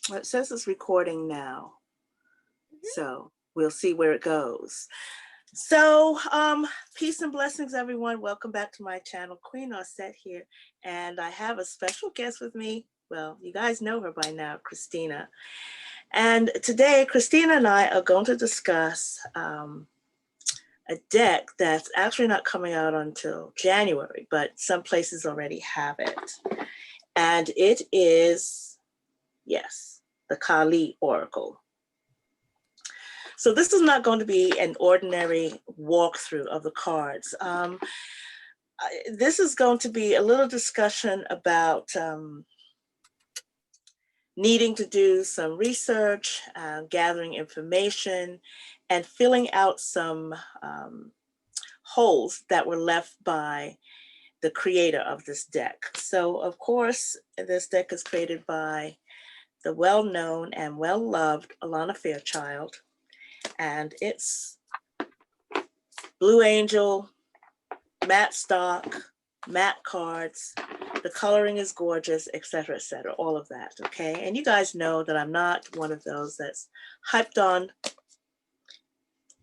It says it's recording now, Mhm. so we'll see where it goes. So, peace and blessings, everyone. Welcome back to my channel. Queen Osset here, and I have a special guest with me. Well, you guys know her by now, Christina. And today, Christina and I are going to discuss a deck that's actually not coming out until January, but some places already have it. And it is, yes, the Kali Oracle. So this is not going to be an ordinary walkthrough of the cards. This is going to be a little discussion about needing to do some research, gathering information, and filling out some holes that were left by the creator of this deck. So, of course, this deck is created by the well-known and well-loved Alana Fairchild, and it's Blue Angel, matte stock, matte cards. The coloring is gorgeous, etc., etc., all of that, okay? And you guys know that I'm not one of those that's hyped on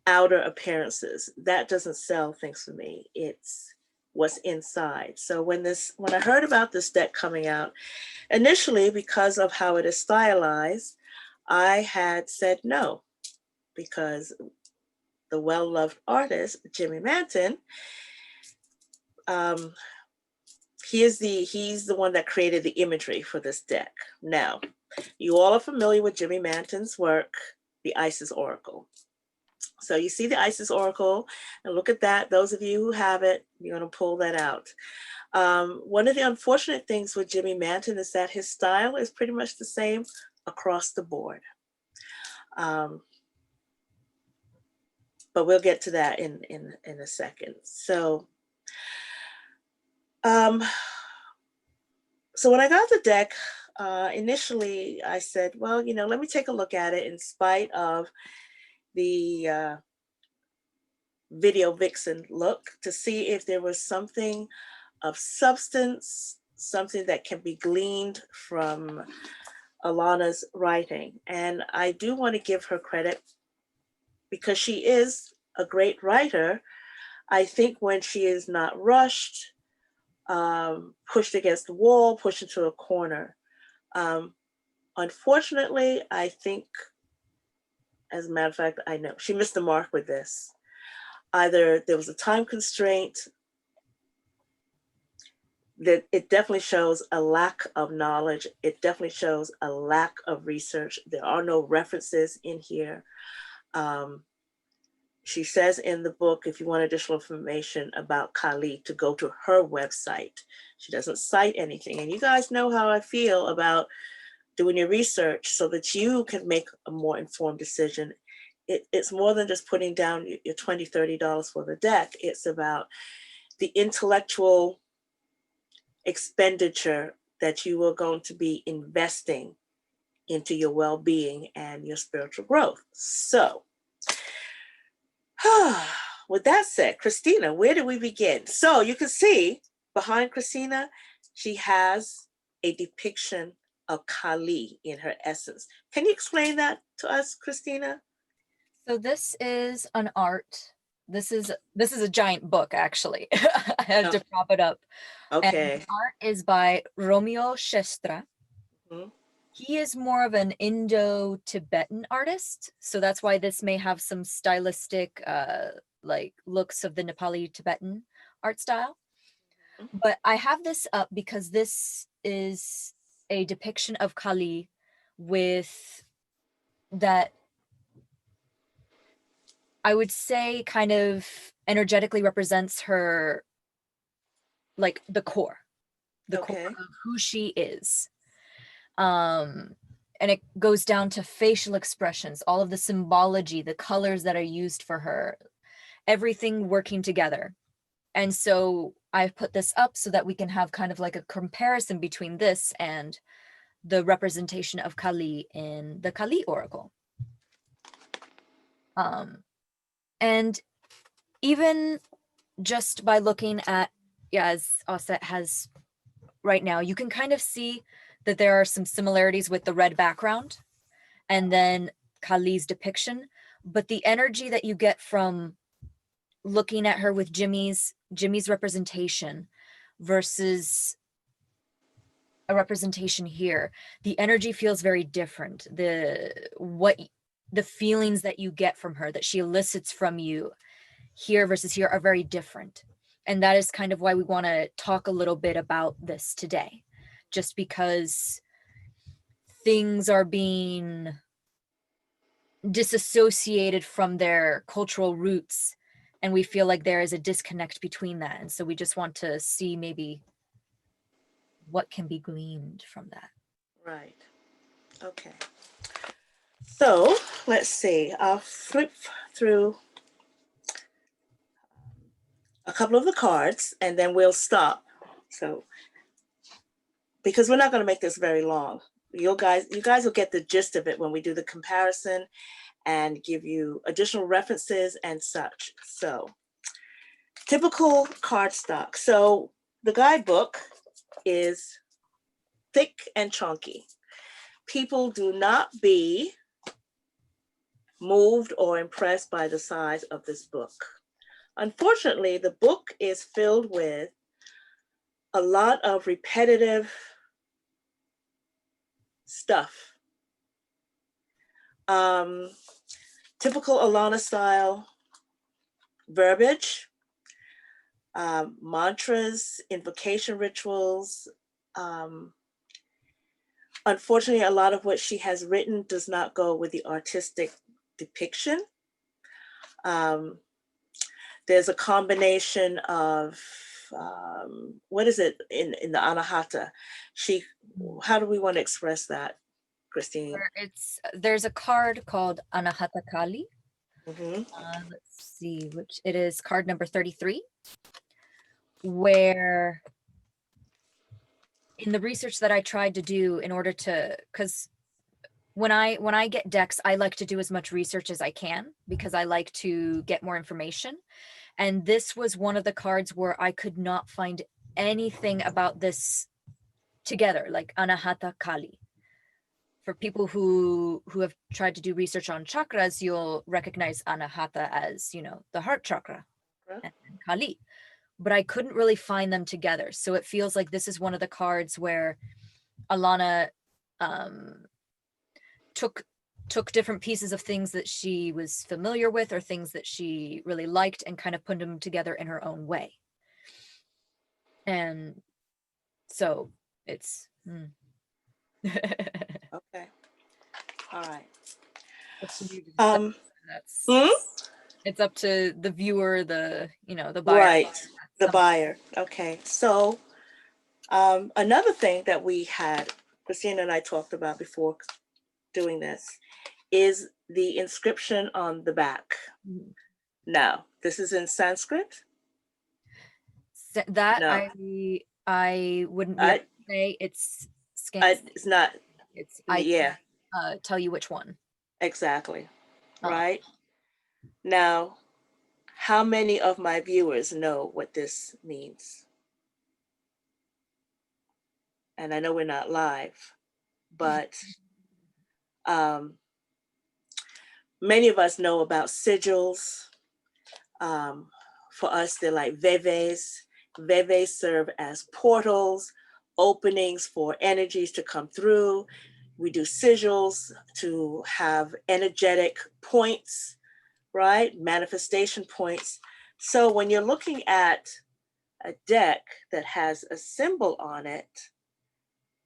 outer appearances. That doesn't sell things for me. It's what's inside. So when I heard about this deck coming out, initially because of how it is stylized, I had said no, because the well-loved artist Jimmy Manton, um, he's the one that created the imagery for this deck. Now, you all are familiar with Jimmy Manton's work, the Isis Oracle. So you see the Isis Oracle, and look at that. Those of you who have it, you're going to pull that out. One of the unfortunate things with Jimmy Manton is that his style is pretty much the same across the board. Um, but we'll get to that in a second. Um, so when I got the deck, initially I said, well, let me take a look at it in spite of the video vixen look, to see if there was something of substance, something that can be gleaned from Alana's writing. And I do want to give her credit because she is a great writer. I think when she is not rushed, pushed against the wall, pushed into a corner. Um, Unfortunately, I think, as a matter of fact, I know she missed the mark with this. Either there was a time constraint, that it definitely shows a lack of knowledge. It definitely shows a lack of research. There are no references in here. Um, she says in the book, if you want additional information about Kali, to go to her website. She doesn't cite anything. And you guys know how I feel about doing your research so that you can make a more informed decision. It's more than just putting down your $20, $30 for the deck. It's about the intellectual expenditure that you are going to be investing into your well-being and your spiritual growth. So, with that said, Christina, where do we begin? So you can see behind Christina, she has a depiction of Kali in her essence. Can you explain that to us, Christina? So this is an art. This is a giant book, actually. I had Oh, to prop it up. And the okay. art is by Romeo Shestra. Mhm. He is more of an Indo-Tibetan artist, so that's why this may have some stylistic like looks of the Nepali Tibetan art style. But I have this up because this is a depiction of Kali with that, I would say, kind of energetically represents her, like the core Okay. of who she is. Um, and it goes down to facial expressions, all of the symbology, the colors that are used for her, everything working together. And so I've put this up so that we can have kind of like a comparison between this and the representation of Kali in the Kali Oracle. Um, and even just by looking at, yeah, as Osset has right now, you can kind of see that there are some similarities with the red background and then Kali's depiction, but the energy that you get from looking at her with Jimmy's representation versus a representation here, the energy feels very different. The feelings that you get from her, that she elicits from you here versus here, are very different. And that is kind of why we want to talk a little bit about this today, just because things are being disassociated from their cultural roots, and we feel like there is a disconnect between that. And so we just want to see maybe what can be gleaned from that. Right. Okay. So let's see. I'll flip through a couple of the cards and then we'll stop. So, because we're not going to make this very long. You guys will get the gist of it when we do the comparison and give you additional references and such. So, typical cardstock. So, the guidebook is thick and chunky. People do not be moved or impressed by the size of this book. Unfortunately, the book is filled with a lot of repetitive stuff. Typical Alana style verbiage, mantras, invocation rituals. Unfortunately, a lot of what she has written does not go with the artistic depiction. There's a combination of what is it in the Anahata? How do we want to express that, Christine? There's a card called Anahata Kali. Mm-hmm. Let's see, which it is card number 33, where in the research that I tried to do in order to, because when I get decks, I like to do as much research as I can because I like to get more information. And this was one of the cards where I could not find anything about this together, like Anahata Kali. For people who have tried to do research on chakras, you'll recognize Anahata as, the heart chakra, and Kali. But I couldn't really find them together. So it feels like this is one of the cards where Alana took different pieces of things that she was familiar with or things that she really liked and kind of put them together in her own way. And so it's Okay. All right. It's up to the viewer, the buyer. Right, the buyer. Okay. So another thing that we had, Christina and I talked about before doing this, is the inscription on the back. Mm-hmm. Now, this is in Sanskrit? That no. I wouldn't be able to say it's it's not. I tell you which one. Exactly. Right. Now, how many of my viewers know what this means? And I know we're not live, but many of us know about sigils. For us, they're like veves. Veves serve as portals, openings for energies to come through. We do sigils to have energetic points, right? Manifestation points. So when you're looking at a deck that has a symbol on it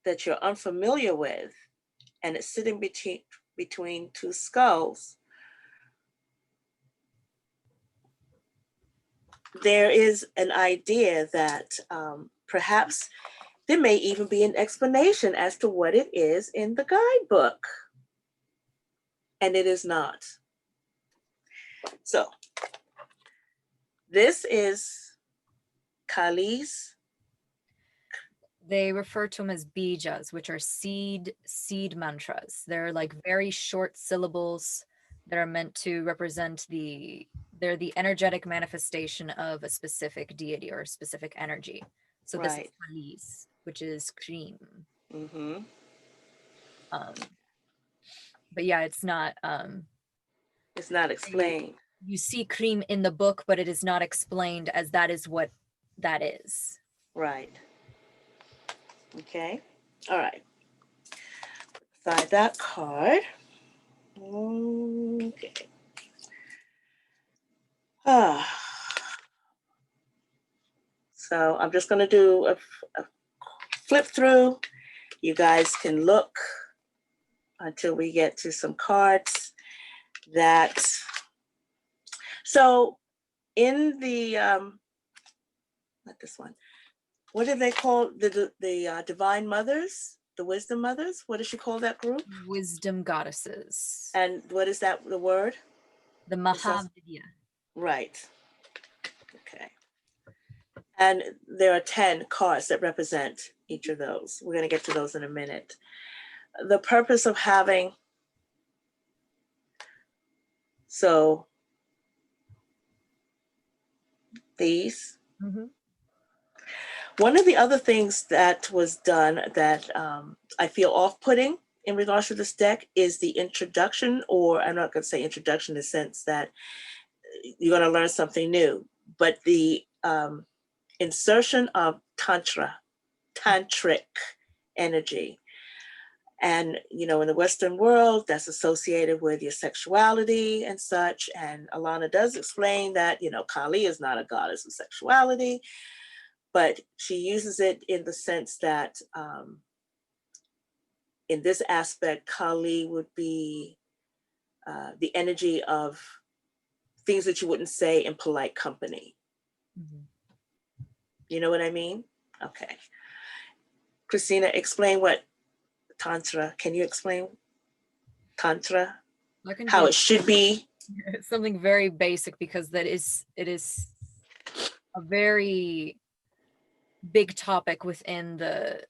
that you're unfamiliar with, and it's sitting between two skulls, there is an idea that perhaps there may even be an explanation as to what it is in the guidebook. And it is not. So this is Kali's. They refer to them as bijas, which are seed mantras. They're like very short syllables that are meant to represent they're the energetic manifestation of a specific deity or a specific energy. So this is Kali's, which is cream. Mm-hmm. Um, but yeah, it's not. It's not You, explained. you see cream in the book, but it is not explained as that is what that is. Right. Okay. All right. Side that card. Okay. Ah. So I'm just going to do a flip through. You guys can look until we get to some cards that. So in the not this one. What do they call the divine mothers, the wisdom mothers? What does she call that group? Wisdom goddesses. And what is that the word? The It says, Mahavidya. right. Okay. And there are 10 cards that represent each of those. We're going to get to those in a minute. The purpose of having, so these. Mm-hmm. One of the other things that was done that I feel off-putting in regards to this deck is the introduction, or I'm not going to say introduction in the sense that you're going to learn something new, but the insertion of tantric energy. And, you know, in the Western world, that's associated with your sexuality and such. And Alana does explain that, you know, Kali is not a goddess of sexuality, but she uses it in the sense that in this aspect, Kali would be the energy of things that you wouldn't say in polite company. Mm-hmm. You know what I mean? Okay. Christina, explain what Tantra, can you explain Tantra? I can How do it should be? something very basic because it is a very big topic within the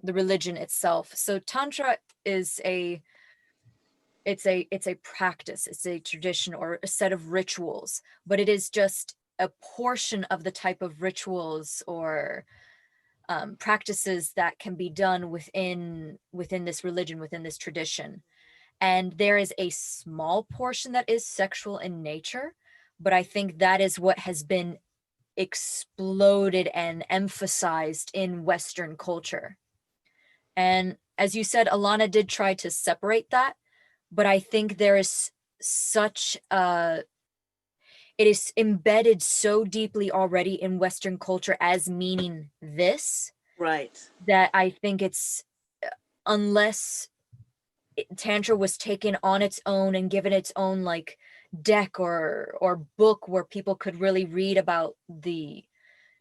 religion itself. So Tantra is it's a practice, it's a tradition or a set of rituals, but it is just a portion of the type of rituals or practices that can be done within this religion, within this tradition. And there is a small portion that is sexual in nature, but I think that is what has been exploded and emphasized in Western culture. And as you said, Alana did try to separate that, but I think there is such a it is embedded so deeply already in Western culture as meaning this Right. that I think it's unless Tantra was taken on its own and given its own like deck or book where people could really read about the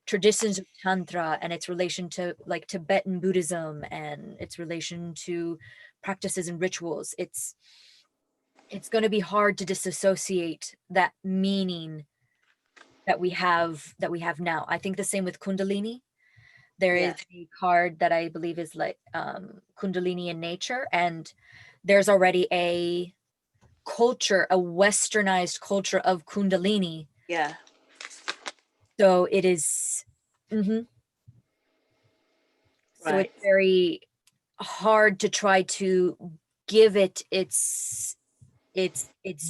traditions of Tantra and its relation to like Tibetan Buddhism and its relation to practices and rituals. It's going to be hard to disassociate that meaning that we have now. I think the same with Kundalini. There is Yes. a card that I believe is like Kundalini in nature, and there's already a culture, a westernized culture of Kundalini. Yeah. So it is, mhm. So Right. it's very hard to try to give it its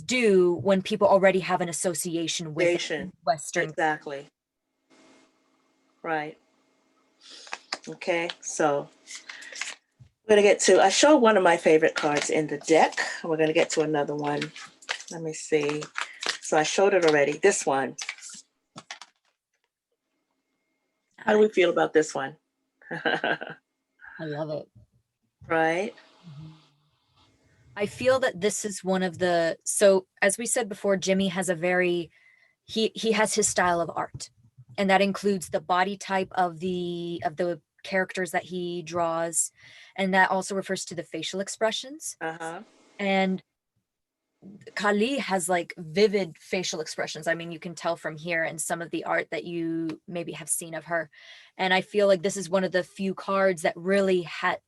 due when people already have an association with it Station. in Western. Exactly. Right. Okay. So we're gonna get to. I showed one of my favorite cards in the deck. We're gonna get to another one. Let me see. So I showed it already. This one. How do we feel about this one? I love it. Right. I feel that this is one of the so as we said before, Jimmy has a very he has his style of art. And that includes the body type of the characters that he draws. And that also refers to the facial expressions. Uh-huh. And Kali has like vivid facial expressions. I mean, you can tell from here and some of the art that you maybe have seen of her. And I feel like this is one of the few cards that really had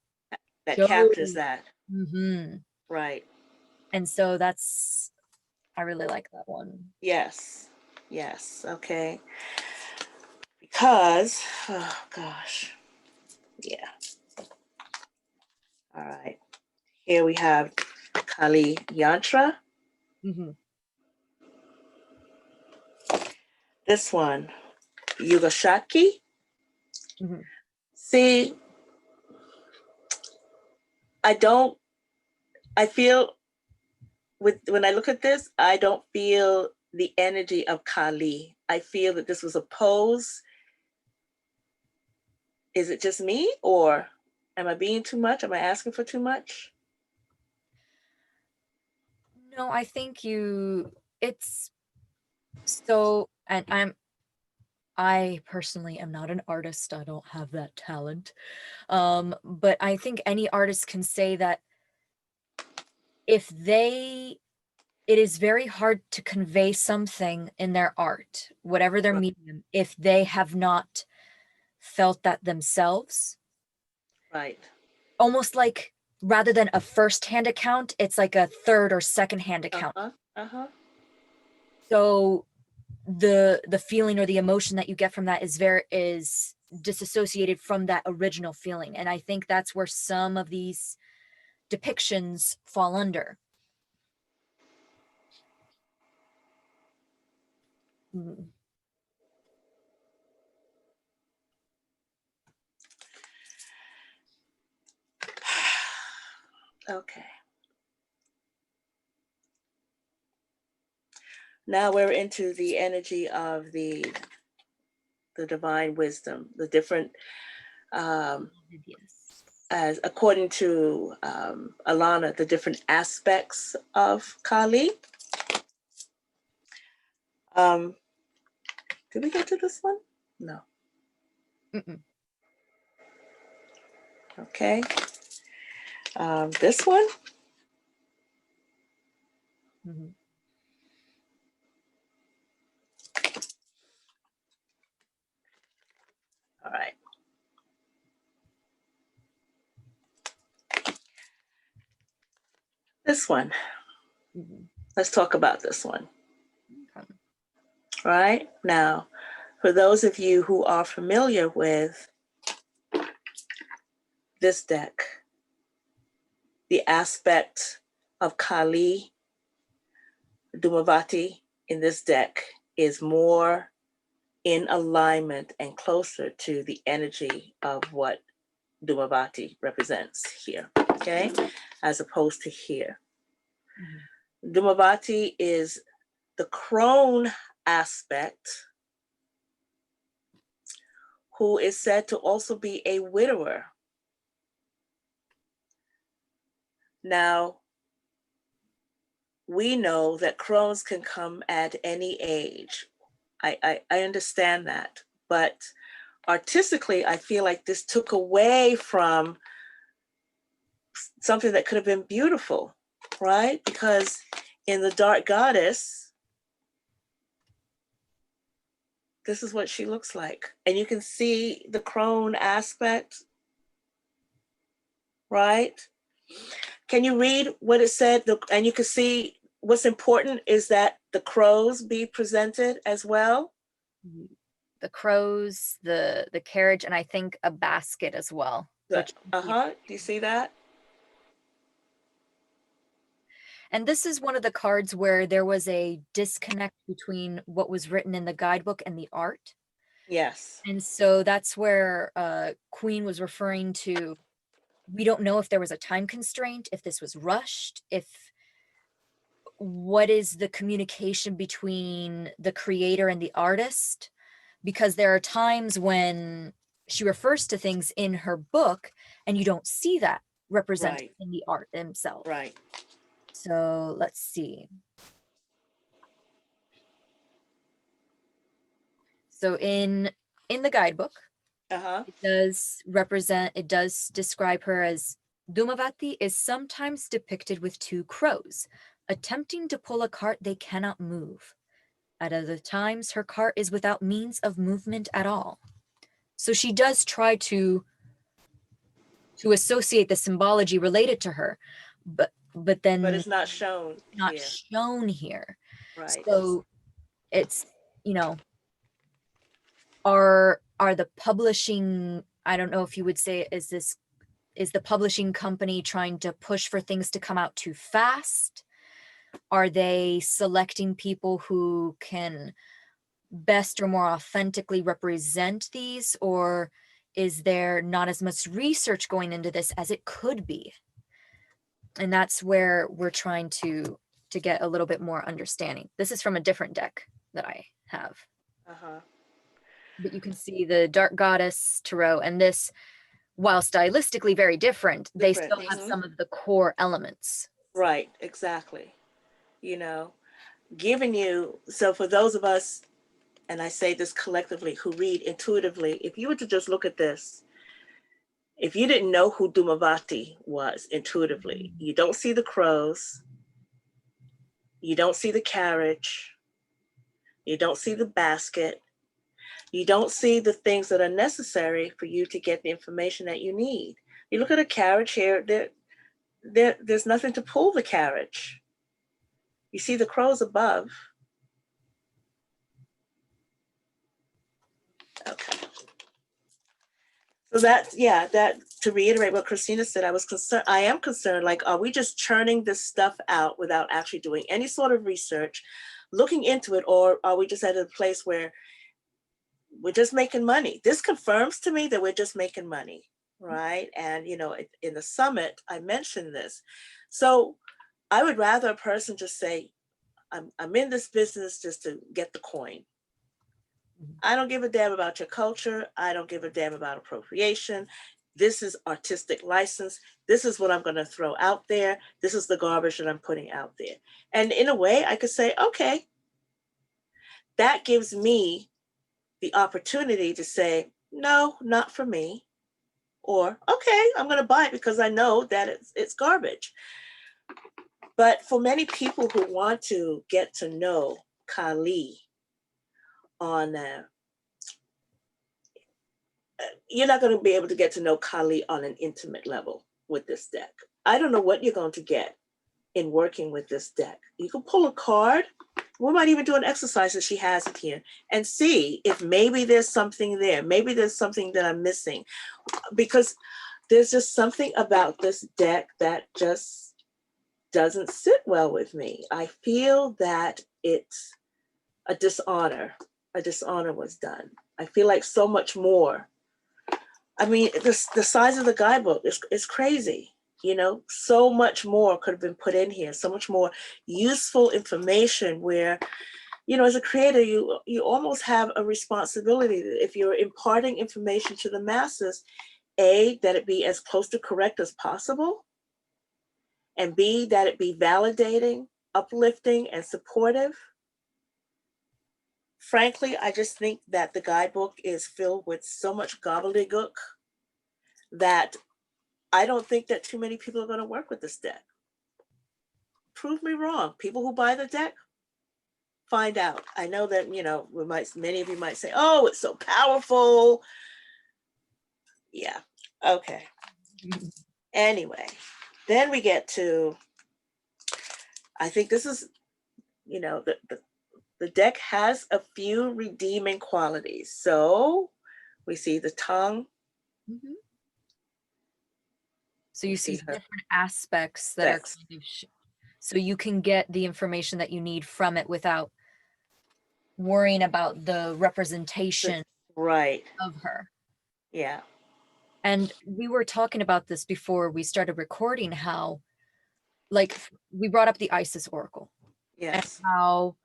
That show. captures that. Mm-hmm. Right. And so that's I really like that one. Yes. Yes. Okay. Because, oh gosh. Yeah. All right. Here we have Kali Yantra. Mm-hmm. This one, Yugashaki. Mm-hmm. See, I feel when I look at this, I don't feel the energy of Kali. I feel that this was a pose. Is it just me, or am I being too much? Am I asking for too much? No, I think it's so, and I personally am not an artist. I don't have that talent. But I think any artist can say that it is very hard to convey something in their art, whatever their Right. medium, if they have not felt that themselves. Right. Almost like rather than a first-hand account, it's like a third or second-hand account. Uh-huh. Uh-huh. So the feeling or the emotion that you get from that is disassociated from that original feeling. And I think that's where some of these depictions fall under. Mm. Okay. Now we're into the energy of the divine wisdom, the different Yes. as according to Alana, the different aspects of Kali. Um, did we get to this one? No. Mm-mm. Okay. This one. Mm-hmm. All right. This one. Mm-hmm. Let's talk about this one. Okay. All right. Now, for those of you who are familiar with this deck, the aspect of Kali Dumavati in this deck is more in alignment and closer to the energy of what Dumavati represents here, okay, as opposed to here. Mm-hmm. Dumavati is the crone aspect, who is said to also be a widower. Now, we know that crones can come at any age. I understand that, but artistically, I feel like this took away from something that could have been beautiful, right? Because in the Dark Goddess, this is what she looks like. And you can see the crone aspect, right? Can you read what it said? And you can see what's important is that the crows be presented as well. The crows, the carriage, and I think a basket as well. Which Do you see that? And this is one of the cards where there was a disconnect between what was written in the guidebook and the art. Yes. And so that's where Queen was referring to. We don't know if there was a time constraint, if this was rushed, if what is the communication between the creator and the artist, because there are times when she refers to things in her book and you don't see that represented Right. in the art themselves. Right. So let's see. So in the guidebook, it does describe her as Dhumavati is sometimes depicted with two crows, attempting to pull a cart they cannot move. At other times, her cart is without means of movement at all. So she does try to associate the symbology related to her, but then But it's not shown not here. shown here. Right. So it's, you know, are the publishing I don't know if you would say, is the publishing company trying to push for things to come out too fast? Are they selecting people who can best or more authentically represent these, or is there not as much research going into this as it could be? And that's where we're trying to get a little bit more understanding. This is from a different deck that I have. Uh-huh. But you can see the Dark Goddess Tarot, and this, while stylistically very different, they Different. still have some of the core elements. Right, exactly. You know, giving you, so for those of us, and I say this collectively, who read intuitively, if you were to just look at this, if you didn't know who Dhumavati was intuitively, you don't see the crows, you don't see the carriage, you don't see the basket, you don't see the things that are necessary for you to get the information that you need. You look at a carriage here, there's nothing to pull the carriage. You see the crows above. Okay. So that, yeah, that, to reiterate what Christina said, I am concerned, like, are we just churning this stuff out without actually doing any sort of research, looking into it, or are we just at a place where we're just making money? This confirms to me that we're just making money, right? And, you know, in the summit, I mentioned this. So I would rather a person just say, I'm in this business just to get the coin. I don't give a damn about your culture. I don't give a damn about appropriation. This is artistic license. This is what I'm going to throw out there. This is the garbage that I'm putting out there. And in a way, I could say, okay, that gives me the opportunity to say, no, not for me. Or, okay, I'm going to buy it because I know that it's garbage. But for many people who want to get to know Kali on you're not going to be able to get to know Kali on an intimate level with this deck. I don't know what you're going to get in working with this deck. You can pull a card. We might even do an exercise that she has it here and see if maybe there's something there. Maybe there's something that I'm missing, because there's just something about this deck that just doesn't sit well with me. I feel that it's a dishonor. A dishonor was done. I feel like so much more. I mean, the size of the guidebook is crazy. You know, so much more could have been put in here, so much more useful information where, you know, as a creator, you almost have a responsibility if you're imparting information to the masses, A, that it be as close to correct as possible, and B, that it be validating, uplifting, and supportive. Frankly, I just think that the guidebook is filled with so much gobbledygook that I don't think that too many people are going to work with this deck. Prove me wrong. People who buy the deck, find out. I know that, you know, many of you might say, oh, it's so powerful. Yeah. Okay. Anyway, then we get to, I think this is, you know, the deck has a few redeeming qualities. So we see the tongue. Mm-hmm. So you see different aspects that are kind of so you can get the information that you need from it without worrying about the representation right of her. Yeah. And we were talking about this before we started recording, how, like, we brought up the Isis Oracle. Yes. And how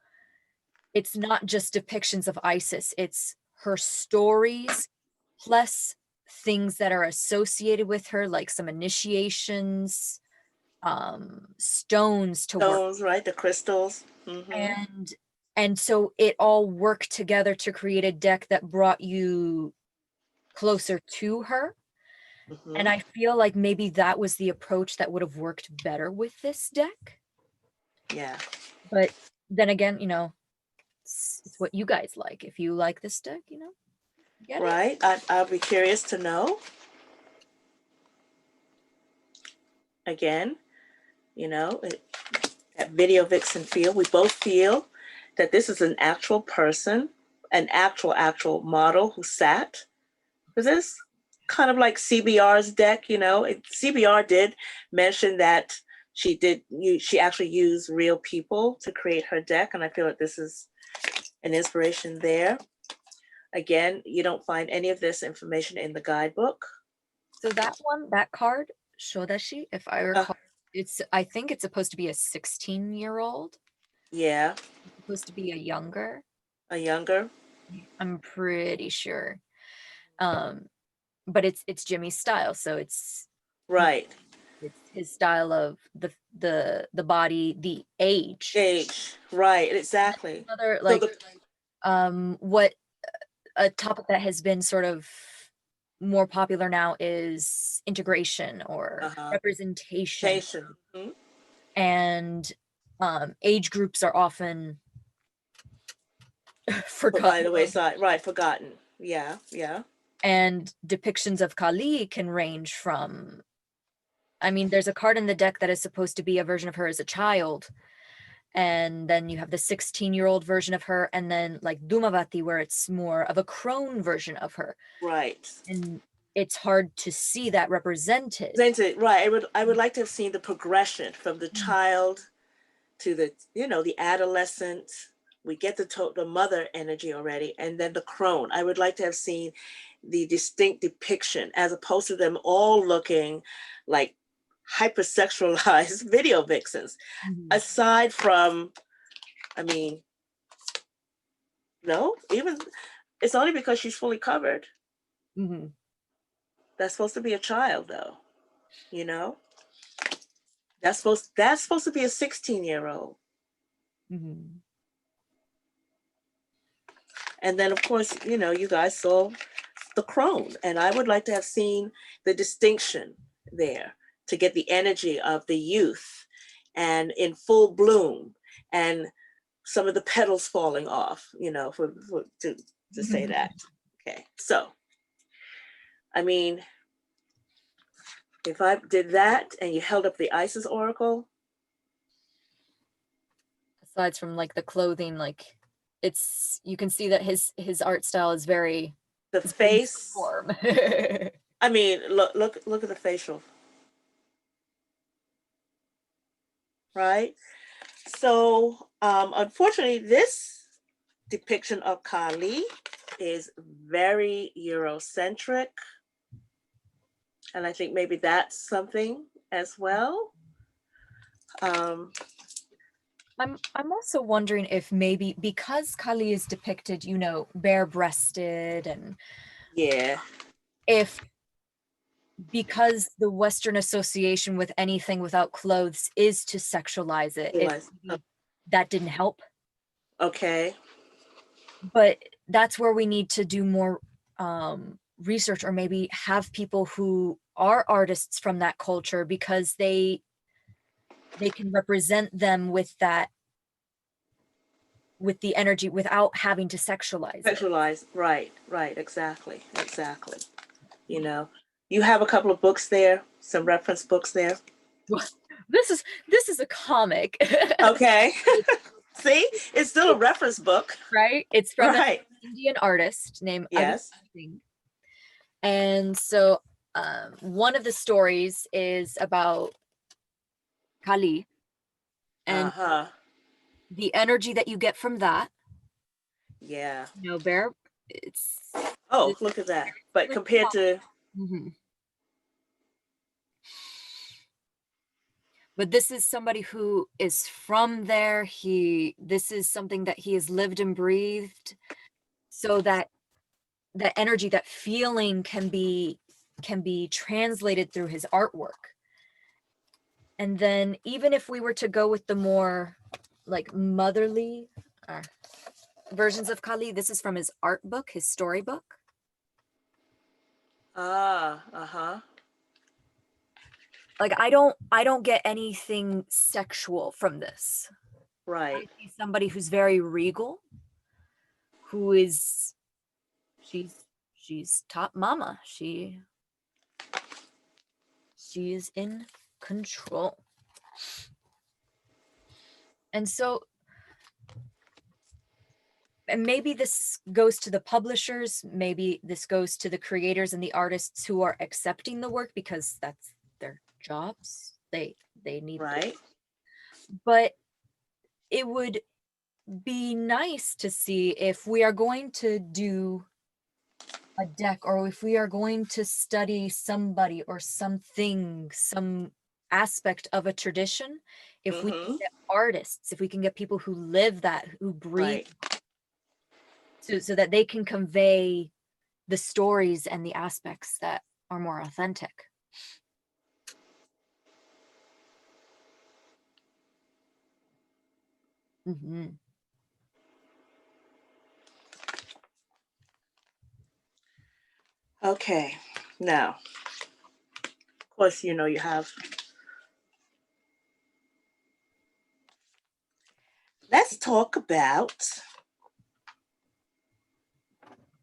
it's not just depictions of Isis, it's her stories plus things that are associated with her, like some initiations, stones to work, right? The crystals. Mm-hmm. And so it all worked together to create a deck that brought you closer to her. Mm-hmm. And I feel like maybe that was the approach that would have worked better with this deck. Yeah. But then again, you know, it's what you guys like. If you like this deck, you know, get right. I'll be curious to know. Again, you know, that video vixen feel. We both feel that this is an actual person, an actual model who sat for this. kind of like CBR's deck, you know. CBR did mention that she actually used real people to create her deck, and I feel like this is an inspiration there. Again, you don't find any of this information in the guidebook. So that one, that card, Shodashi, if I Uh, recall, I think it's supposed to be a 16-year-old. yeah, It's supposed to be a younger. a younger. I'm pretty sure. But it's Jimmy's style, so Right. it's his style of the body, the age. Age. Right, exactly. Another So like what a topic that has been sort of more popular now is integration or representation. Patient. Mhm. And age groups are often Put by forgotten. the wayside. Right, forgotten. Yeah, yeah. And depictions of Kali can range from, I mean, there's a card in the deck that is supposed to be a version of her as a child. And then you have the 16-year-old version of her, and then like Dumavati, where it's more of a crone version of her. Right. And it's hard to see that represented. Right. I would like to have seen the progression from the child to the, the adolescent. We get the mother energy already, and then the crone. I would like to have seen the distinct depiction as opposed to them all looking like hypersexualized video vixens. Aside from, I mean, no, even it's only because she's fully covered. Mm-hmm. That's supposed to be a child, though. You know, that's supposed to be a 16-year-old. Mm-hmm. And then, of course, you guys saw the crone, and I would like to have seen the distinction there to get the energy of the youth and in full bloom, and some of the petals falling off, to say that. Okay, so I mean, if I did that and you held up the Isis Oracle, Aside from like the clothing, like you can see that his art style is very the face. form. I mean, look at the facial, right? So, unfortunately, this depiction of Kali is very Eurocentric, and I think maybe that's something as well. I'm also wondering if maybe because Kali is depicted, bare-breasted, and Yeah, if because the Western association with anything without clothes is to sexualize it, if that didn't help. Okay. But that's where we need to do more research, or maybe have people who are artists from that culture, because they can represent them with the energy without having to sexualize it. Right, exactly. You have a couple of books there, some reference books there. This is a comic. Okay. See, it's still a reference book. Right? It's from an Indian artist named Yes. Singh. And so one of the stories is about Kali and the energy that you get from that. Yeah. Bear, it's look at that. But compared to But this is somebody who is from there. This is something that he has lived and breathed, so that energy, that feeling can be translated through his artwork. And then even if we were to go with the more like motherly versions of Kali, this is from his art book, his storybook. Like I don't get anything sexual from this. Right. I see somebody who's very regal, who is she's top mama. She is in control. And so and maybe this goes to the publishers, maybe this goes to the creators and the artists who are accepting the work because that's their jobs. They need Right. but it would be nice to see if we are going to do a deck or if we are going to study somebody or something, some aspect of a tradition, if we can Mm-hmm. get artists, if we can get people who live that, who breathe, Right. so that they can convey the stories and the aspects that are more authentic. Mm-hmm. Okay. Now, of course, you know you have. Let's talk about.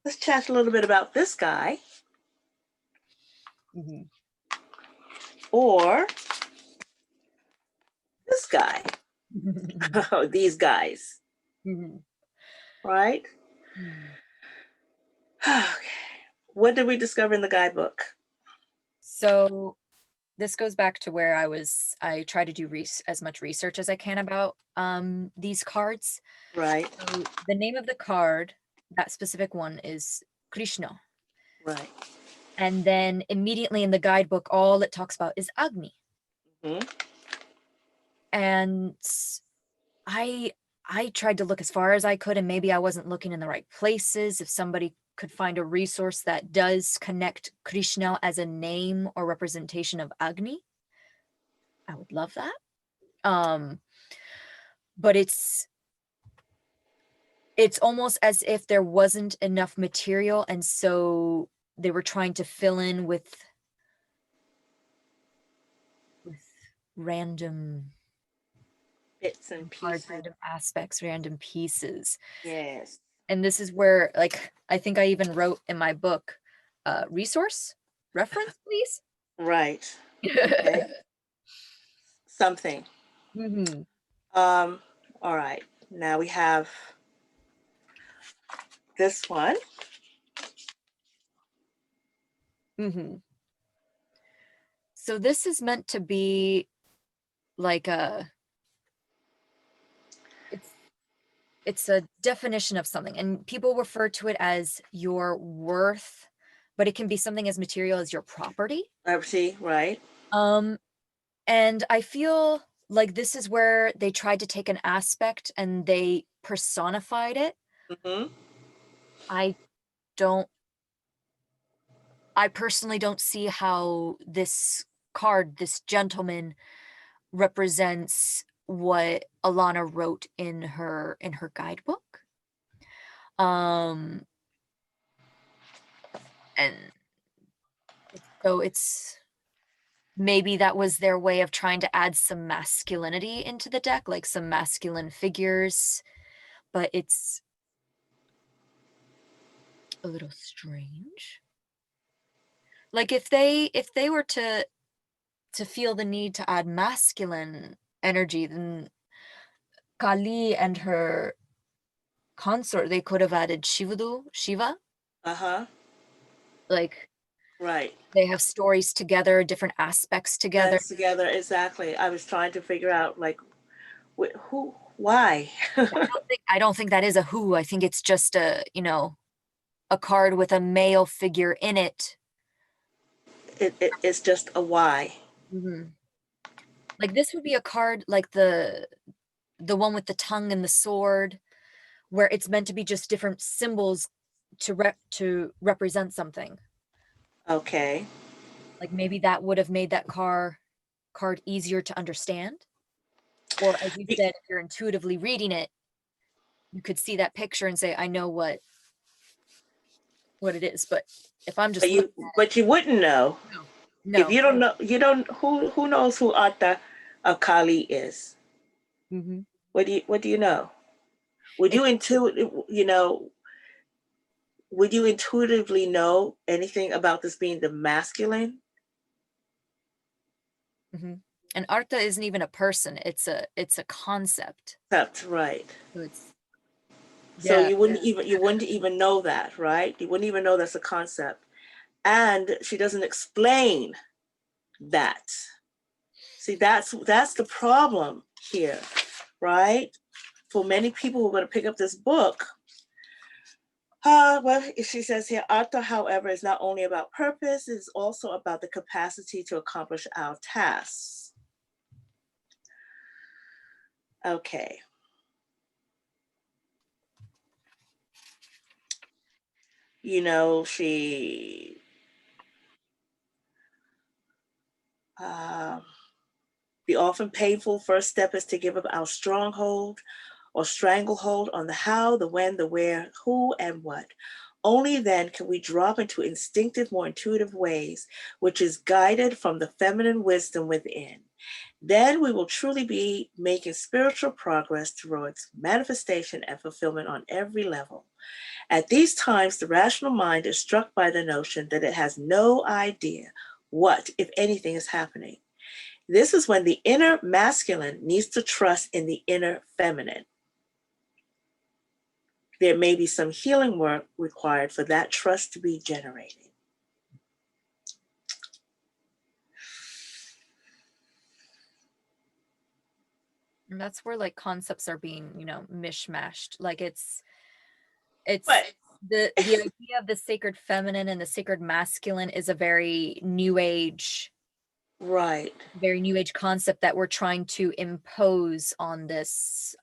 Let's chat a little bit about this guy Mm-hmm. or this guy. Oh, these guys. Mm-hmm. Right. Okay. What did we discover in the guidebook? So this goes back to where I try to do as much research as I can about these cards. Right. So the name of the card, that specific one, is Krishna. Right. And then immediately in the guidebook, all it talks about is Agni. Mm-hmm. And I I tried to look as far as I could, and maybe I wasn't looking in the right places. If somebody could find a resource that does connect Krishna as a name or representation of Agni, I would love that. But it's almost as if there wasn't enough material, and so they were trying to fill in with random Bits and cards, pieces. random aspects, random pieces. Yes. And this is where, like, I think I even wrote in my book, resource reference, please. Right. Okay. Something. Mm-hmm. All right. Now we have this one. Mm-hmm. So this is meant to be like it's a definition of something, and people refer to it as your worth, but it can be something as material as your property. See, right. Um, and I feel like this is where they tried to take an aspect and they personified it. Mm-hmm. I don't, I personally don't see how this card, this gentleman, represents what Alana wrote in her guidebook. Um, and so it's maybe that was their way of trying to add some masculinity into the deck, like some masculine figures, but it's a little strange. Like if they were to feel the need to add masculine energy, then Kali and her consort, they could have added Shiva. Uh-huh. Like Right. they have stories together, different aspects together. That's together. Exactly. I was trying to figure out like who, why. I don't think that is a who. I think it's just a, a card with a male figure in it. It's just a why. Mm-hmm. Like this would be a card like the one with the tongue and the sword, where it's meant to be just different symbols to represent something. Okay. Like maybe that would have made that card easier to understand. Or as you said, if you're intuitively reading it, you could see that picture and say, I know what it is. But if I'm just looking But you wouldn't know. at it, If no. you don't know, you don't who knows who Atta Akali is? Mm-hmm. What do you know? Would It, you would you intuitively know anything about this being the masculine? mm-hmm. And Artha isn't even a person, it's a concept. That's right. So it's So Yeah. you wouldn't even know that, right? You wouldn't even know that's a concept. And she doesn't explain that. See, that's the problem here, right? For many people who are going to pick up this book, well, she says here, Artha, however, is not only about purpose, it's also about the capacity to accomplish our tasks. Okay. You know, um, the often painful first step is to give up our stronghold or stranglehold on the how, the when, the where, who, and what. Only then can we drop into instinctive, more intuitive ways, which is guided from the feminine wisdom within. Then we will truly be making spiritual progress towards manifestation and fulfillment on every level. At these times, the rational mind is struck by the notion that it has no idea what, if anything, is happening. This is when the inner masculine needs to trust in the inner feminine. There may be some healing work required for that trust to be generated. And that's where like concepts are being, mishmashed. Like it's But the idea of the sacred feminine and the sacred masculine is a right, very new age concept that we're trying to impose on this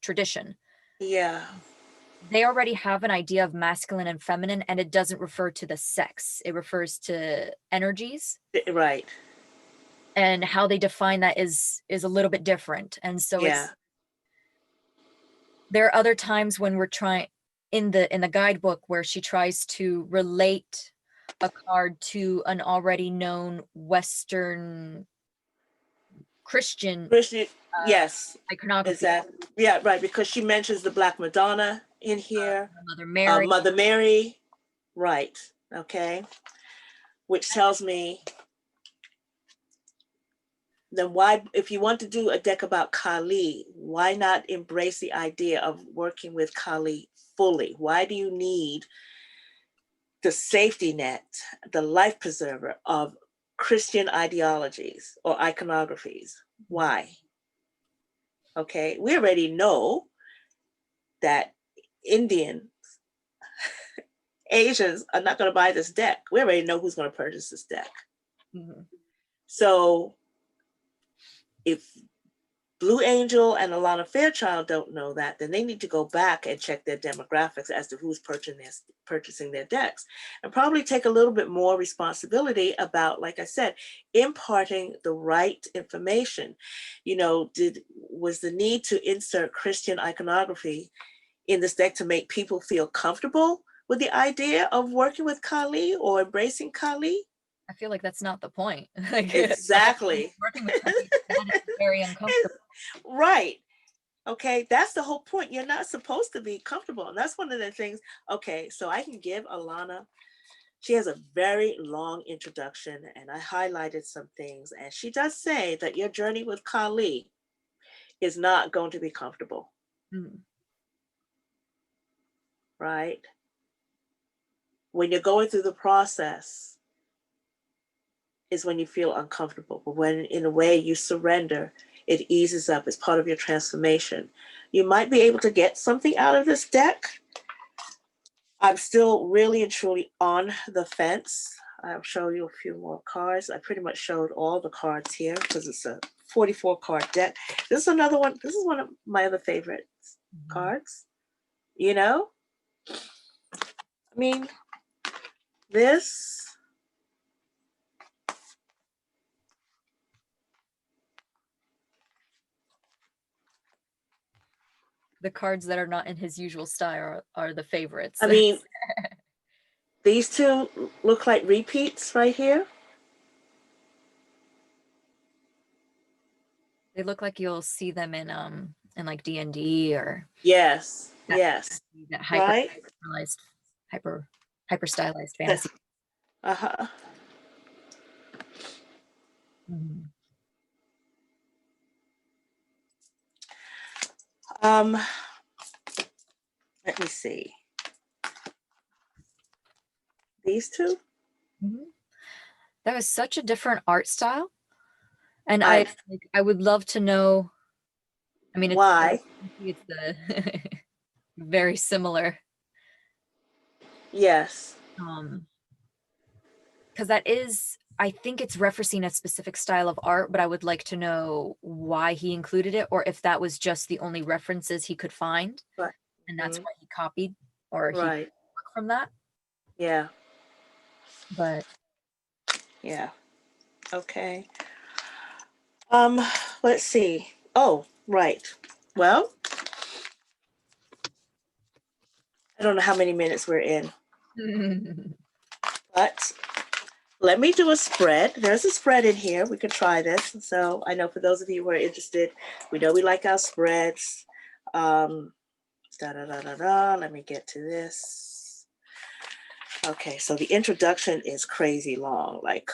tradition. yeah, They already have an idea of masculine and feminine, and it doesn't refer to the sex. It refers to energies, right, and how they define that is a little bit different. And so yeah, there are other times when we're trying in the guidebook where she tries to relate a card to an already known Western Christian Christian, yes, iconography. exactly, yeah, right, because she mentions the Black Madonna in here, Mother Mary. Mother Mary, right, okay, which tells me then why, if you want to do a deck about Kali, why not embrace the idea of working with Kali fully? Why do you need the safety net, the life preserver of Christian ideologies or iconographies? Why? Okay, we already know that Indian Asians are not going to buy this deck. We already know who's going to purchase this deck. Mm-hmm. So if Blue Angel and Alana Fairchild don't know that, then they need to go back and check their demographics as to who's purchasing their decks, and probably take a little bit more responsibility about, like I said, imparting the right information. You know, was the need to insert Christian iconography in this deck to make people feel comfortable with the idea of working with Kali or embracing Kali? I feel like that's not the point. Like Exactly. working with somebody that is very uncomfortable. Right. Okay, that's the whole point. You're not supposed to be comfortable. And that's one of the things. Okay, so I can give Alana, she has a very long introduction, and I highlighted some things. And she does say that your journey with Kali is not going to be comfortable. Mm. Right? When you're going through the process, is when you feel uncomfortable. But when, in a way, you surrender, it eases up. It's part of your transformation. You might be able to get something out of this deck. I'm still really and truly on the fence. I'll show you a few more cards. I pretty much showed all the cards here because it's a 44 card deck. This is another one. This is one of my other favorite cards. You know, I mean, this. The cards that are not in his usual style are the favorites. I mean, these two look like repeats right here. They look like you'll see them in like D&D or Yes, that, yes, that right. hyper stylized fantasy. Uh-huh. Mm-hmm. Um, Let me see. These two? Mhm. That was such a different art style. And I I would love to know. I mean, why? it's the very similar. Yes. Because that is, I think it's referencing a specific style of art, but I would like to know why he included it, or if that was just the only references he could find, Right. and that's Mhm. why he copied or he Right. took from that. Yeah. But Yeah. Okay. Um, let's see. Oh, right. Well, I don't know how many minutes we're in, but let me do a spread. There's a spread in here. We could try this. So I know for those of you who are interested, we know we like our spreads. Da da da da da. Let me get to this. Okay, so the introduction is crazy long. Like,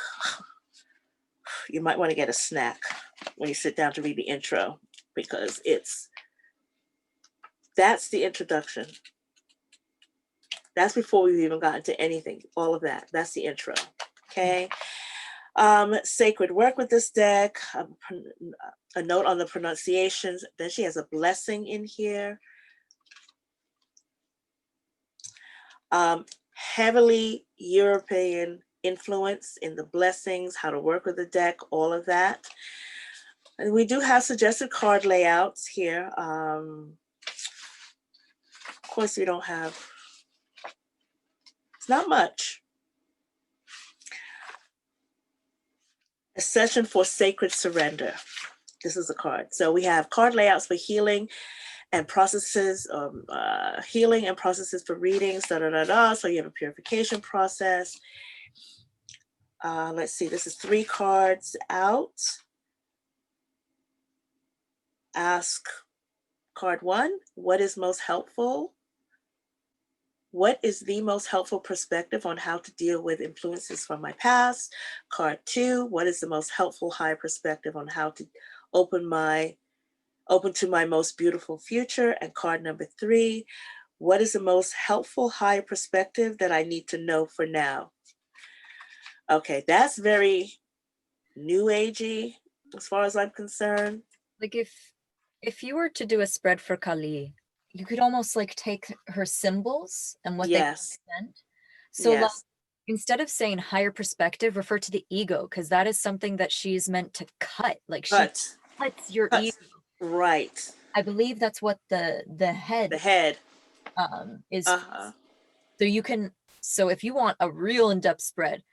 you might want to get a snack when you sit down to read the intro, because that's the introduction. That's before we've even gotten to anything. All of that. That's the intro. Okay. Sacred work with this deck. A note on the pronunciations. Then she has a blessing in here. Heavily European influence in the blessings, how to work with the deck, all of that. And we do have suggested card layouts here. Of course, we don't have, it's not much. A session for sacred surrender. This is a card. So we have card layouts for healing and processes, healing and processes for readings, da da da da. So you have a purification process. Let's see, this is 3 cards out. Ask card 1, what is most helpful? What is the most helpful perspective on how to deal with influences from my past? Card 2, what is the most helpful high perspective on how to open to my most beautiful future? And card number 3, what is the most helpful high perspective that I need to know for now? Okay, that's very new agey as far as I'm concerned. like if you were to do a spread for Kali, you could almost like take her symbols and what they Yes, represent. So like yes. instead of saying higher perspective, refer to the ego, because that is something that she's meant to cut. Like she Cut, cuts your cut. ego. Right. I believe that's what the The head head. is. Uh-huh. So you can, so if you want a real in-depth spread,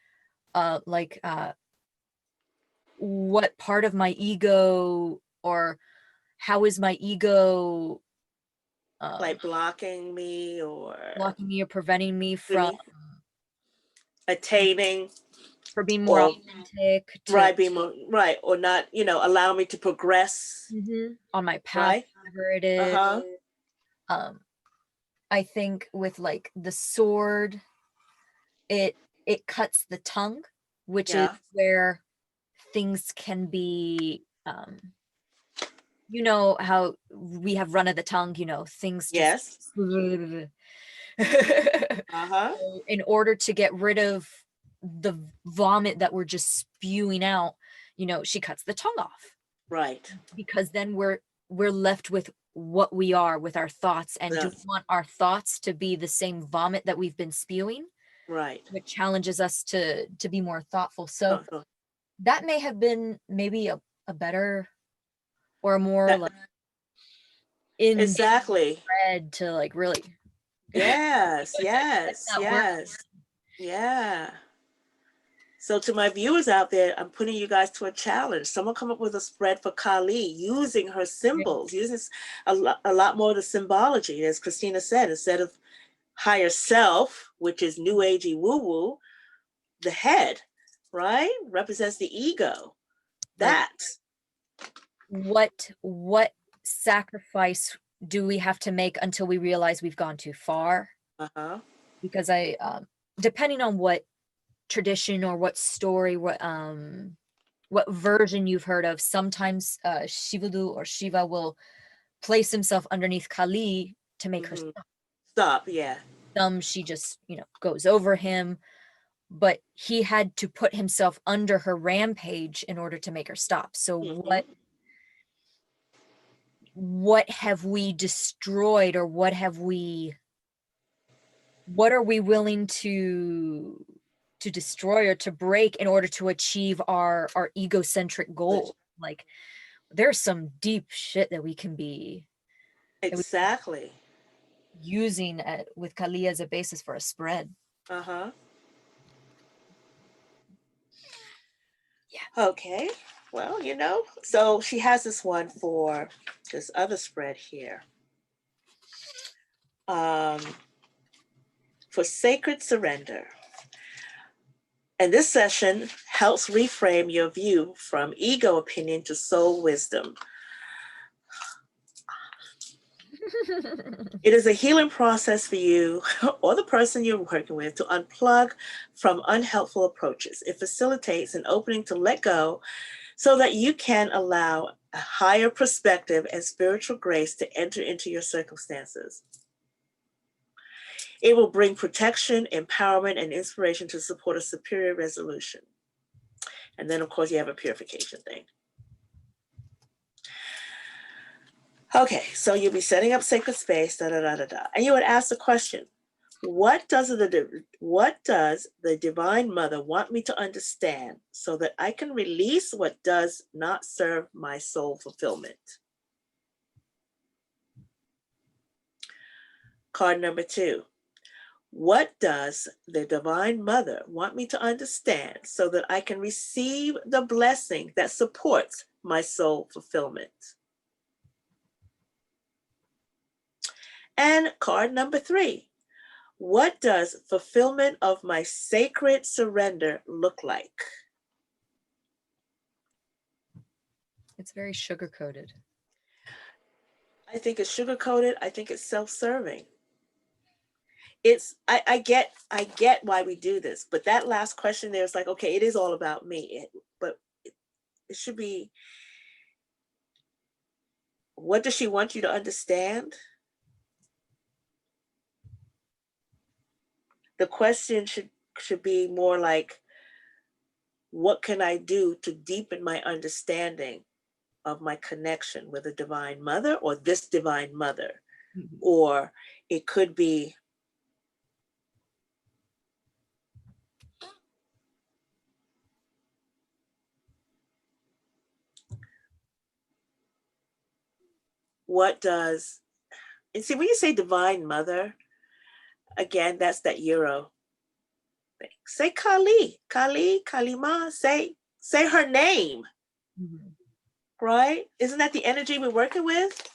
what part of my ego, or how is my ego Like blocking me or blocking me or preventing me from attaining for being more or authentic to right, being more, right, or not, allow me to progress, on my path, right? whatever it is. Uh-huh. um I think with like the sword, it cuts the tongue, which is Yeah. where things can be you know how we have run of the tongue, things just Yes. so Uh-huh. in order to get rid of the vomit that we're just spewing out, she cuts the tongue off, Right. because then we're left with what we are with our thoughts. And do we Yes. want our thoughts to be the same vomit that we've been spewing? Right. Which challenges us to be more thoughtful. So Oh, oh. that may have been maybe a better or a more That, like in exactly. thread to like really Yes, get yes, that word. yes. Yeah. So to my viewers out there, I'm putting you guys to a challenge. Someone come up with a spread for Kali using her symbols, using a lot more of the symbology. As Christina said, instead of higher self, which is new agey woo-woo, the head, right? Represents the ego. Like That. what sacrifice do we have to make until we realize we've gone too far? Uh-huh. Because I depending on what tradition or what story, what version you've heard of, sometimes Shivudu or Shiva will place himself underneath Kali to make her Mm-hmm. stop. Stop. Yeah. Some she just, goes over him, but he had to put himself under her rampage in order to make her stop. So Mm-hmm. what have we destroyed, or what are we willing to destroy or to break in order to achieve our egocentric goal? Like, there's some deep shit that we can be Exactly. using with Kali as a basis for a spread. Uh-huh. Yeah. Okay. Well, so she has this one for this other spread here. Um, for sacred surrender. And this session helps reframe your view from ego opinion to soul wisdom. It is a healing process for you or the person you're working with to unplug from unhelpful approaches. It facilitates an opening to let go so that you can allow a higher perspective and spiritual grace to enter into your circumstances. It will bring protection, empowerment, and inspiration to support a superior resolution. And then, of course, you have a purification thing. Okay, so you'll be setting up sacred space, and you would ask the question, what does the Divine Mother want me to understand so that I can release what does not serve my soul fulfillment? Card number 2. What does the Divine Mother want me to understand so that I can receive the blessing that supports my soul fulfillment? And card number 3. What does fulfillment of my sacred surrender look like? It's very sugar-coated. I think it's sugar-coated. I think it's self-serving. I get why we do this, but that last question there is like, okay, it is all about me. But it should be, what does she want you to understand? The question should be more like, what can I do to deepen my understanding of my connection with a Divine Mother or this Divine Mother? Mm-hmm. Or it could be, what does, and see, when you say Divine Mother, again, that's that Euro thing. Say Kali, Kalima, say her name, Mm-hmm. right? Isn't that the energy we're working with?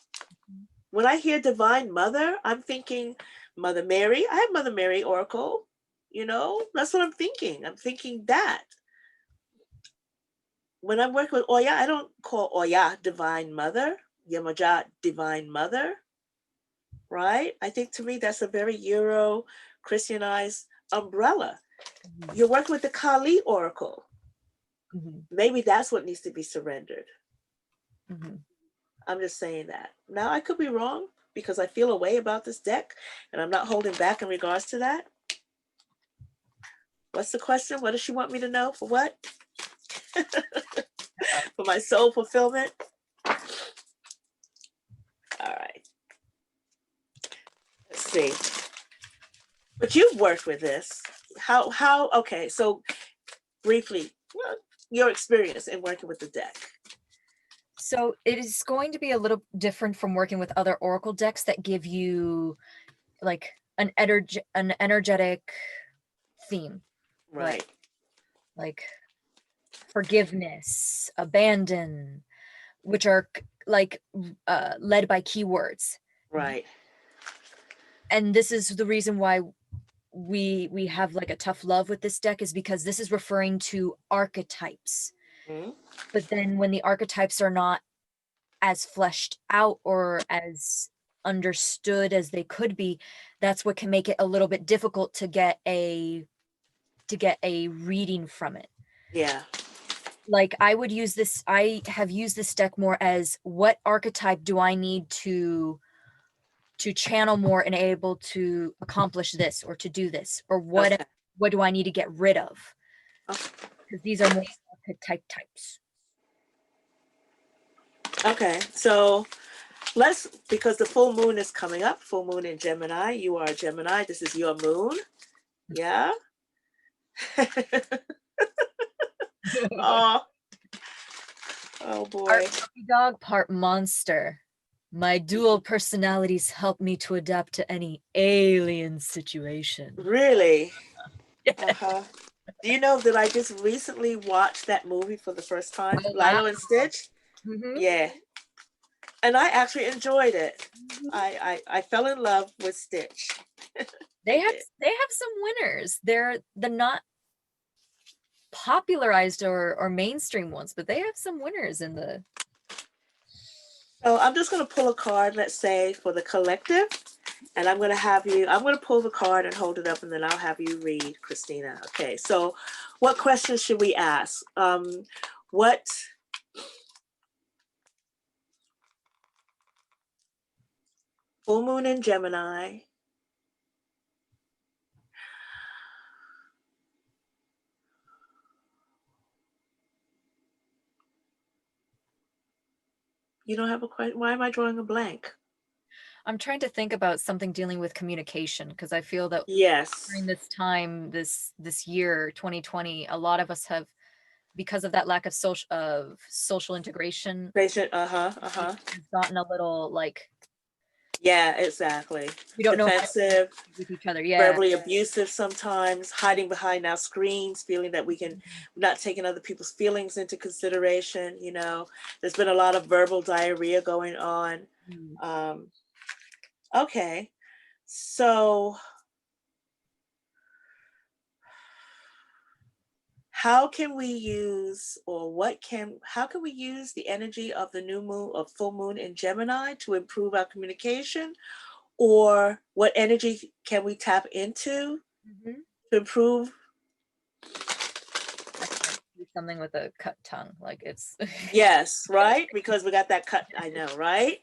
When I hear Divine Mother, I'm thinking Mother Mary. I have Mother Mary Oracle, that's what I'm thinking. I'm thinking that. When I'm working with Oya, I don't call Oya Divine Mother, Yamaja Divine Mother, right? I think to me that's a very Euro Christianized umbrella. Mm-hmm. You're working with the Kali Oracle. Mm-hmm. Maybe that's what needs to be surrendered. Mm-hmm. I'm just saying that. Now, I could be wrong because I feel a way about this deck and I'm not holding back in regards to that. What's the question? What does she want me to know? For what? For my soul fulfillment? All right. Let's see. But you've worked with this. Okay, so briefly, your experience in working with the deck. So it is going to be a little different from working with other oracle decks that give you like an energetic theme. Right. Like forgiveness, abandon, which are like led by keywords. Right. And this is the reason why we have like a tough love with this deck, is because this is referring to archetypes. Mm-hmm. But then when the archetypes are not as fleshed out or as understood as they could be, that's what can make it a little bit difficult to get a reading from it. Yeah. Like I have used this deck more as, what archetype do I need to to channel more and able to accomplish this or to do this, or what Okay. what do I need to get rid of? Okay. Because these are more archetype types. Okay. So because the full moon is coming up, full moon in Gemini. You are a Gemini. This is your moon. Yeah. Oh, oh boy. Part puppy dog, part monster. My dual personalities help me to adapt to any alien situation. Really? Uh-huh. Do you know that I just recently watched that movie for the first time, Oh, wow. Lilo and Stitch? Mhm. Yeah. And I actually enjoyed it. Mhm. I fell in love with Stitch. They have some winners. They're the not popularized or mainstream ones, but they have some winners in the. So I'm just going to pull a card, let's say, for the collective. And I'm going to pull the card and hold it up, and then I'll have you read, Christina. Okay, so what questions should we ask? What full moon in Gemini? You don't have a question? Why am I drawing a blank? I'm trying to think about something dealing with communication, because I feel that Yes. during this time, this year, 2020, a lot of us have, because of that lack of social integration, Patient, uh-huh. has gotten a little like Yeah, exactly. we don't know how to Defensive, communicate with each other. Yeah. verbally abusive sometimes, hiding behind our screens, feeling that we can not taking other people's feelings into consideration. There's been a lot of verbal diarrhea going on. Mm. Okay, so how can we use the energy of the new moon of full moon in Gemini to improve our communication? Or what energy can we tap into Mhm. to improve? I can't do something with a cut tongue. Like it's Yes, right? Because we got that cut. I know, right?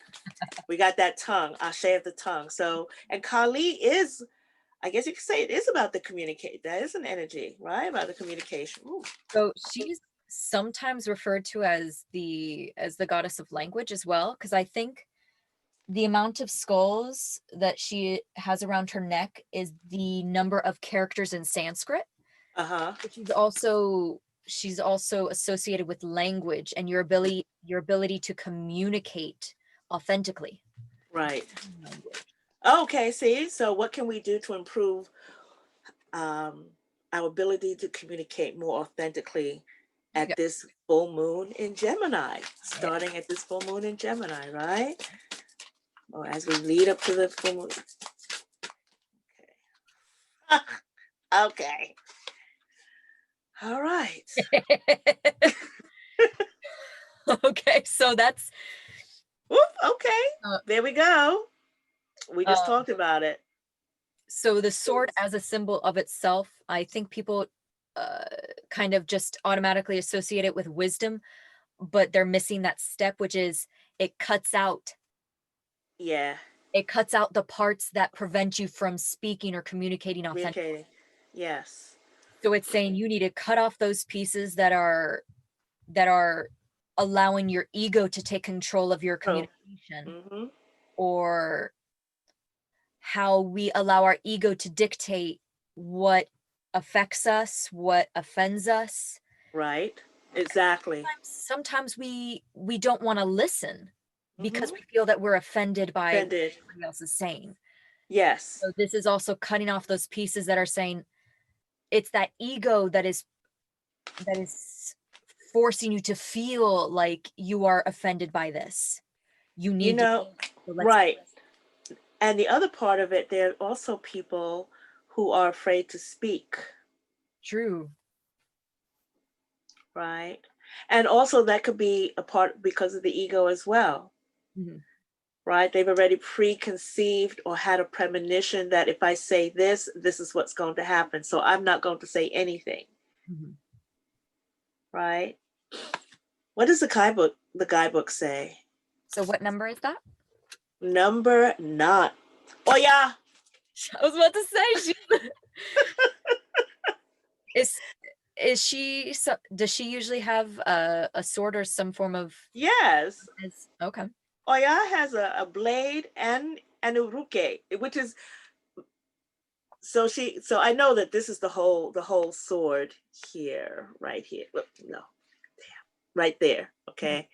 We got that tongue, Ashe of the tongue. So, and Kali is, I guess you could say it is about the communicate. That is an energy, right? About the communication. Ooh. so she's sometimes referred to as the goddess of language as well, because I think the amount of skulls that she has around her neck is the number of characters in Sanskrit. Uh-huh. But she's also associated with language and your ability to communicate authentically. Right. Language. Okay, see? So what can we do to improve um, our ability to communicate more authentically at this full moon in Gemini, starting at this full moon in Gemini, right? Or as we lead up to the full moon. Okay. Okay. All right. Okay, so that's Whoop, okay. uh, There we go. We just um, talked about it. so the sword as a symbol of itself, I think people kind of just automatically associate it with wisdom, but they're missing that step, which is it cuts out Yeah. the parts that prevent you from speaking or communicating authentically. Communicating. Yes. So it's saying you need to cut off those pieces that are allowing your ego to take control of your Oh. communication, Mm-hmm. or how we allow our ego to dictate what affects us, what offends us. Right. Exactly. Sometimes we don't want to listen because Mm-hmm. we feel that we're offended by what Offended. somebody else is saying. Yes. So this is also cutting off those pieces that are saying it's that ego that is forcing you to feel like you are offended by this. You You need to. know, So let's. right. And the other part of it, there are also people who are afraid to speak, True. right? And also that could be a part because of the ego as well, Mhm. right? They've already preconceived or had a premonition that if I say this, this is what's going to happen. So I'm not going to say anything, Mhm. right? What does the guidebook say? So what number is that? Number 9. Oh yeah. I was about to say is she does she usually have a sword or some form of Yes. okay. Oya has a blade and an uruke, which is so I know that this is the whole sword here, right here. No, right there. Okay.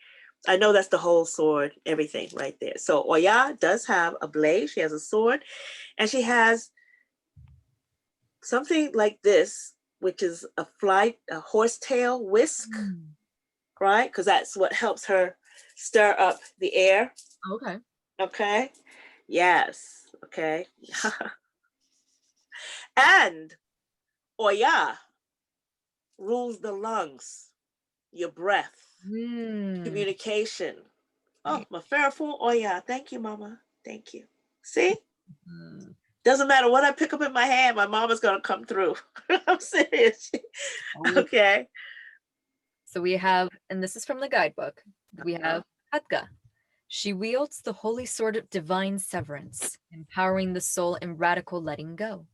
I know that's the whole sword, everything right there. So Oya does have a blade, she has a sword, and she has something like this, which is a horsetail whisk, right? Because that's what helps her stir up the air. Okay. Okay. Yes. Okay. And Oya rules the lungs, your breath, communication. Oh, my Faraful Oya. Thank you, Mama. Thank you. See? Doesn't matter what I pick up in my hand, my mama's gonna come through. I'm serious. Okay. So we have, and this is from the guidebook, we have Khadga. She wields the holy sword of divine severance, empowering the soul in radical letting go.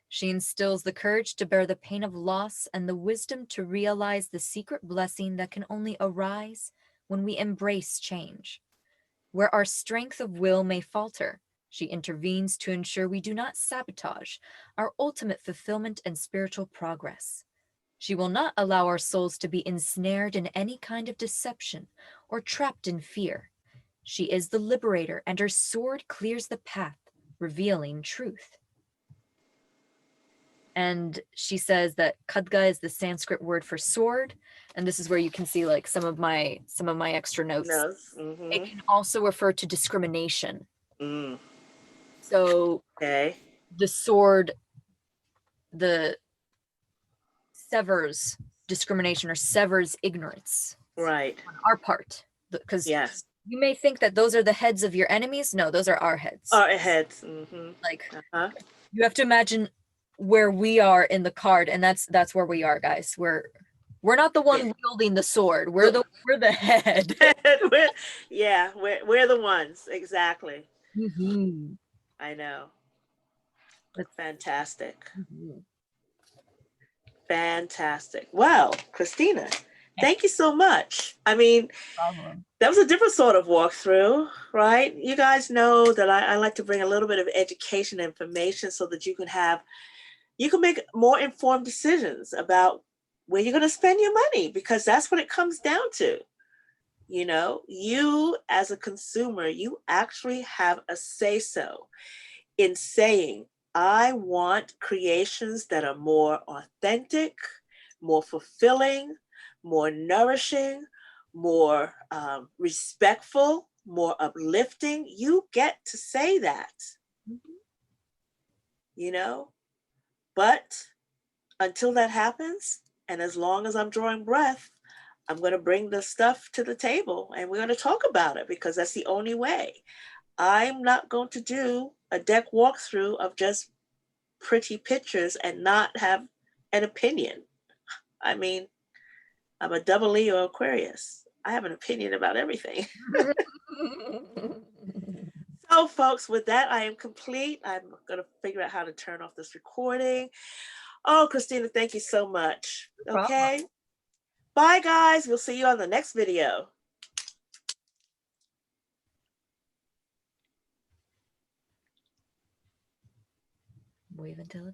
She instills the courage to bear the pain of loss and the wisdom to realize the secret blessing that can only arise when we embrace change. Where our strength of will may falter, she intervenes to ensure we do not sabotage our ultimate fulfillment and spiritual progress. She will not allow our souls to be ensnared in any kind of deception or trapped in fear. She is the liberator, and her sword clears the path, revealing truth. And she says that Khadga is the Sanskrit word for sword, and this is where you can see like some of my extra notes. Mm-hmm. It can also refer to discrimination. Mm. So Okay. the sword, the severs discrimination or severs ignorance. Right. On our part, because yes, you may think that those are the heads of your enemies. No, those are our heads. our heads. Mm-hmm. Like you have to imagine where we are in the card, and that's where we are, guys. We're not the one wielding the sword. We're the head. we're the ones. Exactly. Mm-hmm. I know. That's fantastic. Mm-hmm. Fantastic. Well, Christina, thank you so much. I mean, that was a different sort of walkthrough, right? You guys know that I like to bring a little bit of education information so that you can make more informed decisions about where you're going to spend your money, because that's what it comes down to. You know, you as a consumer, you actually have a say-so in saying, I want creations that are more authentic, more fulfilling, more nourishing, more respectful, more uplifting. You get to say that, you know, but until that happens, and as long as I'm drawing breath, I'm going to bring the stuff to the table and we're going to talk about it, because that's the only way. I'm not going to do a deck walkthrough of just pretty pictures and not have an opinion. I mean, I'm a double Leo Aquarius. I have an opinion about everything. So, folks, with that, I am complete. I'm going to figure out how to turn off this recording. Oh, Christina, thank you so much. Okay. Bye, guys. We'll see you on the next video. Wave until it's